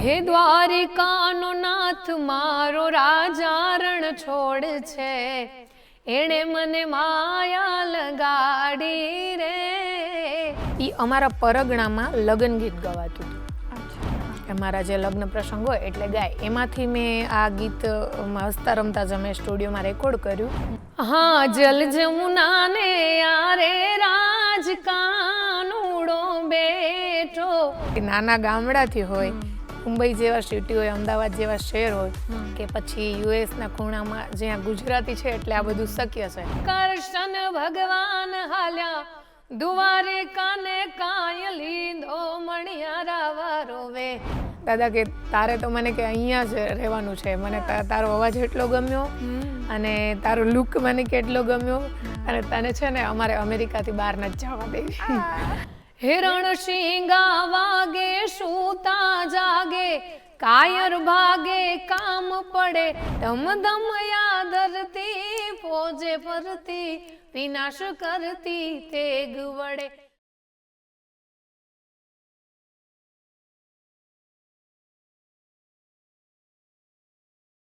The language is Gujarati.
હે દ્વારિકાનો નાથ મારો રાજા રણ છોડ છે, એણે મને માયા લગાડી રે. ઈ અમારા પરગણામાં લગ્ન ગીત ગવાતું હતું. અમારા જે લગ્ન પ્રસંગ હોય એટલે ગાય. એમાંથી મેં આ ગીત હસતા રમતા જ અમે સ્ટુડિયોમાં રેકોર્ડ કર્યું. હા, જલ જમુના ને યારે રાજ કાનુડો બેઠો. નાના ગામડાથી હોય, મુંબઈ જેવા સિટી હોય, અમદાવાદ જેવા શહેર હોય કે પછી યુએસના ખૂણામાં જ્યાં ગુજરાતી છે એટલે આ બધું શક્ય છે. કૃષ્ણ ભગવાન હાલ્યા દ્વારિકાને કાંઈ લીધો મણિયારા વારો વે. દાદા કે તારે તો મને કે અહીંયા જ રહેવાનું છે, મને તારો અવાજ એટલો ગમ્યો અને તારો લુક મને કેટલો ગમ્યો અને તને છે ને અમારે અમેરિકાથી બહાર નથી જવા દેવી. હિરણ શીંગા વાગે સૂતા જાગે, કાયર ભાગે કામ પડે, ધમ ધમ યાદરતી ફોજે ફરતી, વિનાશ કરતી તેગ વડે.